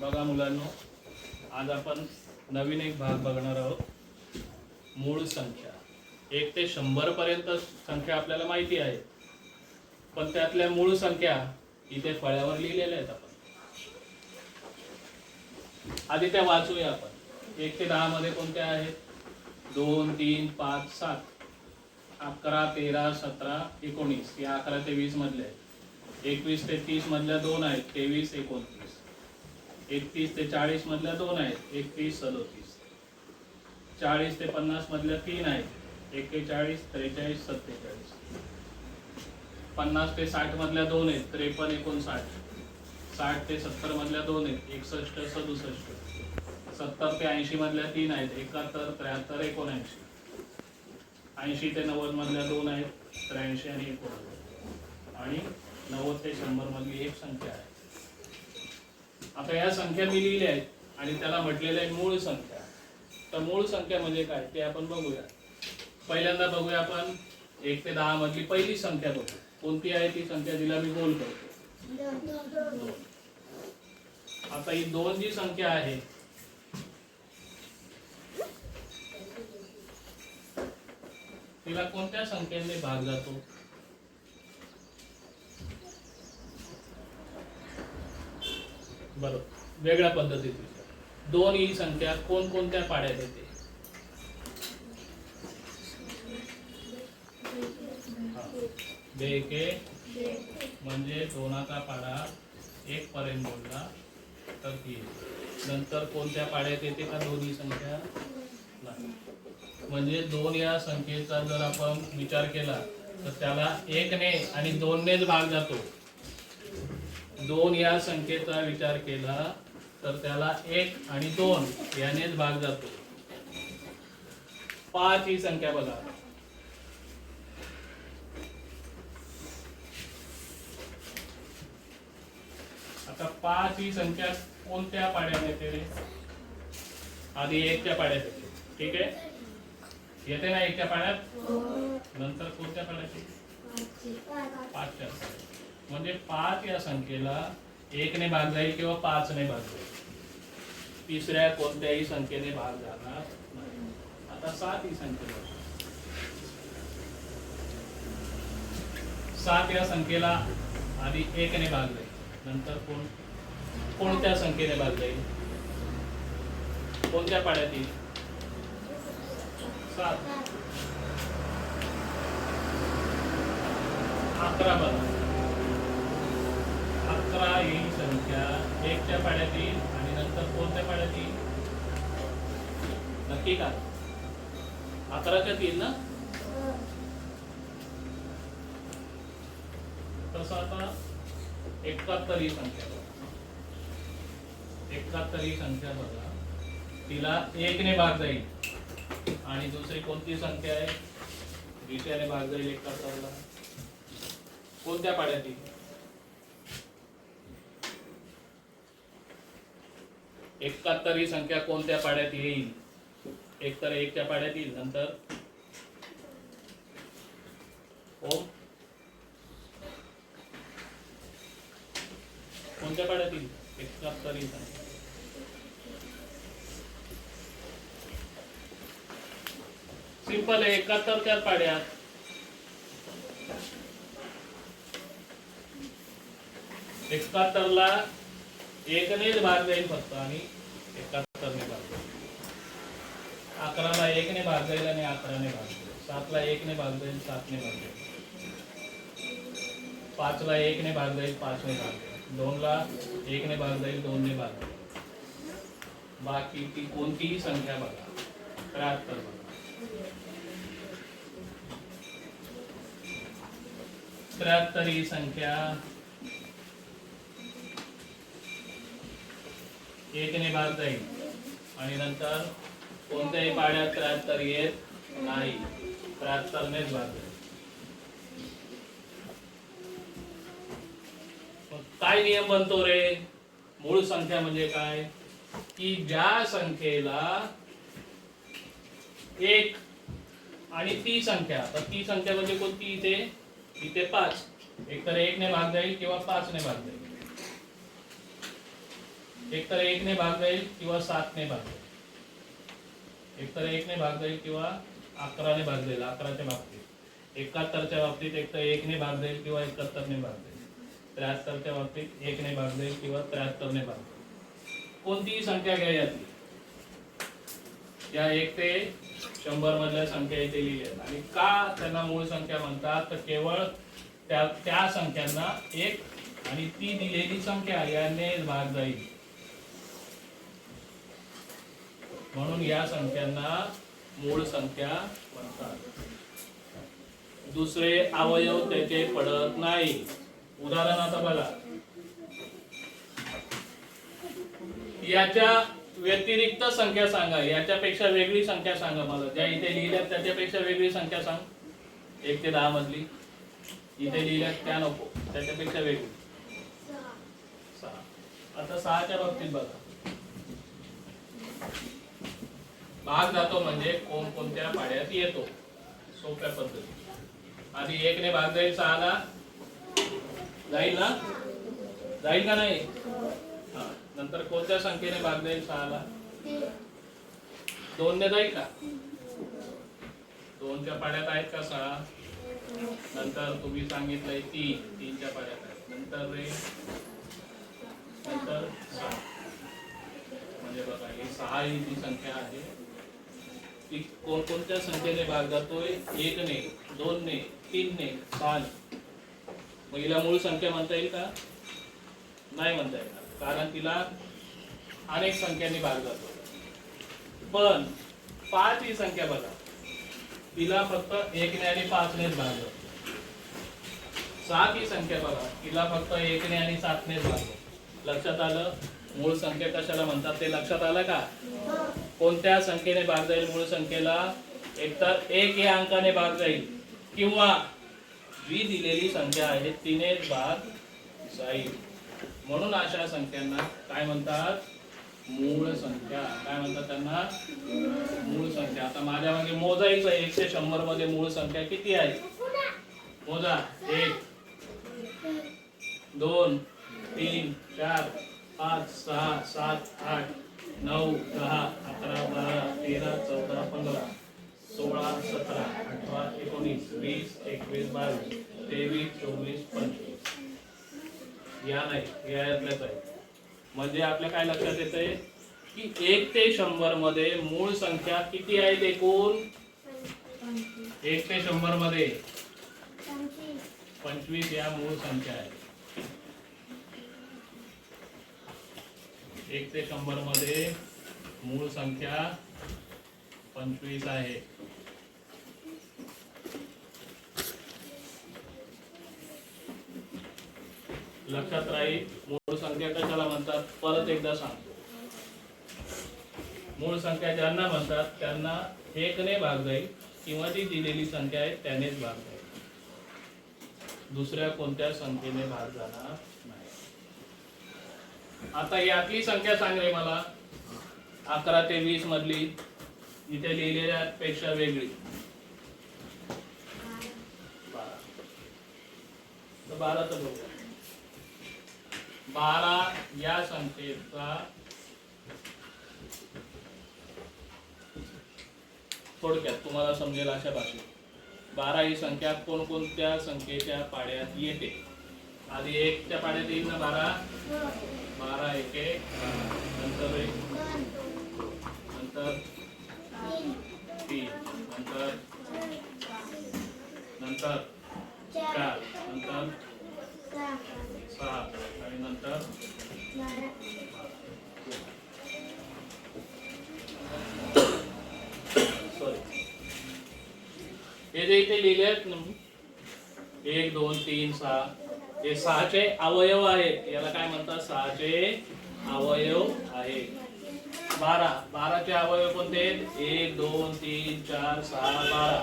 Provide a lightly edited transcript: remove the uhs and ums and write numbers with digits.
बघा मुलांनो, आज आपण नवीन एक भाग बघणार आहोत. मूळ संख्या. 1 ते 100 पर्यंत संख्या आपल्याला माहिती आहे, पण त्यातल्या मूळ संख्या इथे फळ्यावर लिहिलेल्या आहेत. आपण आधी त्या वाचूया. आपण 1 ते 10 मध्ये कोणत्या आहेत? 2, 3, 5, 7, 11, 13, 17, 19. या 11 ते 20 मधले आहेत. 21 ते 30 मधल्या 2 आहेत. 23, 29. 31 ते 40 मधल्या 2 आहेत. 31, 37. 40 ते 50 मधल्या 3 आहेत. 41, 43, 47. 50 ते 60 मधल्या 2 आहेत. 53, 59. 60 ते 70 मधल्या 2 आहेत. 61, 67. 70 ते 80 मधल्या 3 आहेत. 71, 73, 79. 80 ते 90 मधल्या 2 आहेत. 83 आणि 89. आणि 90 ते 100 मधली एक संख्या आहे. आता या संख्या मी लिहिल्या आहेत आणि त्याला म्हटलेलं आहे मूळ संख्या. तर मूळ संख्या म्हणजे काय ते आपण बघूया. पहिल्यांदा बघूया आपण 1 ते 10 मधली पहिली संख्या बघू. कोणती आहे ती संख्या? जिला मी गोल करतो. 2. आता ही 2 जी संख्या आहे तिला कोणत्या संख्येने भाग जातो? बरोबर, वेगळ्या पद्धतीत. 2 ही संख्या कोणकोणत्या पाड्यात येते? बेके म्हणजे 2चा पाडा 1 पर्यंत बोलला तर ती. नंतर कोणत्या पाड्यात येते का 2 ही संख्या? नाही. म्हणजे 2 या संख्येचा जर आपण विचार केला तर त्याला 1 ने आणि 2 नेच भाग जातो. 2 या संख्येचा विचार केला तर त्याला 1 आणि 2 यानेच भाग जातो. 5 ही संख्या बघा. आता 5 ही संख्या कोणत्या पाड्यात येते रे? आधी 1 च्या पाड्यात येते. ठीक आहे, येते ना 1 च्या पाड्यात. नंतर कोणत्या पाड्यात येते? 5 च्या पाड्यात. म्हणजे 5 या संख्येला 1 ने भाग जाईल किंवा 5 ने भाग जाईल. तिसऱ्या कोणत्याही संख्येने भाग जाणार नाही. आता 7 ही संख्या. 7 या संख्येला आधी 1 ने भाग जाईल. नंतर कोणत्या संख्येने भाग जाईल? कोणत्या पाड्यात येईल? 7. 11 बघा. 11 ही संख्या 1 च्या पाड्यात येईल आणि नंतर कोणत्या पाड्यात येईल? नक्की का? 11च्यात येईल ना? तसं आता 71 ही संख्या बघा. 71 ही संख्या बघा. तिला 1 ने भाग जाईल आणि दुसरी कोणती संख्या आहे? 20 ने भाग जाईल 71 ला. कोणत्या पाड्यात येईल? 71 ही संख्या कोणत्या पाड्यात येईल? एक तर 1 च्या पाड्यात येईल. नंतर कोणत्या पाड्यात येईल? 71 ही संख्या. सिंपल आहे. 71 च्या पाड्यात 71 ला 1 नेच भाग जाईल फक्त आणि 71 ने भाग जाईल. 11 ला 1 ने भाग जाईल आणि 11 ने भाग जाईल. 7 ला 1 ने भाग जाईल, 7 ने भाग जाईल. 5 ला 1 ने भाग जाईल, 5 ने भाग जाईल. 2 ला 1 ने भाग जाईल, 2 ने भाग जाईल. बाकी ती कोणतीही संख्या बघा. 73 बघा. 73 ही संख्या 1 ने भाग जाईल आणि नंतर कोणत्याही पाड्यात 73 येत नाही. 73 नेच भाग जाईल. काय नियम बनतो रे? मूळ संख्या म्हणजे काय? की ज्या संख्येला 1 आणि ती संख्या, तर ती संख्या म्हणजे कोणती? इथे 5. एक तर 1 ने भाग जाईल किंवा 5 ने भाग जाईल. एक तर 1 ने भाग जाईल किंवा 7 ने भाग जाईल. एक तर 1 ने भाग जाईल किंवा 11 ने भाग जाईल. 11च्या बाबतीत 71च्या बाबतीत एक तर 1 ने भाग जाईल किंवा 71 ने भाग जाईल. 73च्या बाबतीत 1 ने भाग जाईल किंवा 73 ने भाग जाईल. कोणतीही संख्या घ्या यातली. या 1 ते 100 मधल्या संख्या इथे लिहिल्या आहेत. आणि का त्यांना मूळ संख्या म्हणतात तर केवळ त्या संख्यांना 1 आणि ती दिलेली संख्या याने भाग जाईल म्हणून या संख्यांना मूळ संख्या म्हणतात. दुसरे अवयव त्याचे पडत नाही. उदाहरण आता बघा, याच्या व्यतिरिक्त संख्या सांगा, याच्यापेक्षा वेगळी संख्या सांगा मला. ज्या इथे लिहिल्यात त्याच्यापेक्षा वेगळी संख्या सांग. 1 ते 10 मधली इथे लिहिल्यात त्या नको, त्याच्यापेक्षा वेगळी. 6. आता 6च्या बाबतीत बघा, भाग जातो म्हणजे कोणत्या पाड्यात येतो. सोप्या पद्धती. आधी 1 ने भाग जाईल 6 ला, जाईल ना, जाईल का नाही. नंतर कोणत्या संख्येने भाग जाईल 6 ला, 2 ने जाईल का. 2च्या पाड्यात आहेत का 6. नंतर तुम्ही सांगितलंय 3च्या पाड्यात आहेत. नंतर नंतर 7. म्हणजे बघा ही 6 ही जी संख्या आहे ती कोणत्या संख्येने भाग जातोय. 1 ने, 2 ने, 3 ने, 6 ने. मग हिला मूळ संख्या म्हणता येईल का. नाही म्हणता येणार, कारण तिला अनेक संख्यांनी भाग जातो. पण 5 ही संख्या बघा, तिला फक्त 1 ने आणि 5 नेच भाग जातो. 7 ही संख्या बघा, तिला फक्त 1 ने आणि 7 नेच भाग जातो. लक्षात आलं. मूळ संख्या कशाला म्हणतात ते लक्षात आलं का. कोणत्या संख्येने भाग जाईल मूळ संख्येला. एकतर 1 या अंकाने भाग जाईल किंवा जी दिलेली संख्या आहे तिनेच भाग जाईल. म्हणून अशा संख्यांना काय म्हणतात, मूळ संख्या. काय म्हणतात त्यांना, मूळ संख्या. आता माझ्या मागे मोजायचं 1 ते 100 मध्ये मूळ संख्या किती आहे. मोजा. 1 2 3 4 5 6 7 8 9 10 11 12 13 14 15 16 17 18 19 20 21 22 23 24 25. या नाही, यातल्याच आहे. म्हणजे आपल्या काय लक्षात येतंय की 1 ते 100 मध्ये मूळ संख्या किती आहेत एकूण. 1 ते 100 मध्ये 25 या मूळ संख्या आहेत. 1 ते 100 मध्ये मूळ संख्या 25 आहे. लक्षात राहील. मूळ संख्या कशाला म्हणतात परत एकदा सांगतो. मूळ संख्या ज्यांना म्हणतात त्यांना 1 ने भाग जाईल किंवा जी दिलेली संख्या आहे त्यानेच भाग जाईल. दुसऱ्या कोणत्या संख्येने भाग जाणार नाही. आता यातली संख्या सांग रे मला. 11 ते 20 मधली इथे लिहिलेल्या पेक्षा वेगळी. 12 तर बघूया. 12 या संख्येचा थोडक्यात तुम्हाला समजेल अशा भाषेत 12 ही संख्या कोणकोणत्या संख्येच्या पाड्यात येते. आधी 1 च्या पाड्यात येईल ना 12. 12 1 नंतर 3 नंतर 4 नंतर 6 आणि नंतर हे जे इथे लिहिले आहेत ना 1 2 3 6 हे 6चे अवयव आहेत. याला काय म्हणतात 6चे अवयव आहेत. 12 चे अवयव कोणते 1 2 3 4 6 12.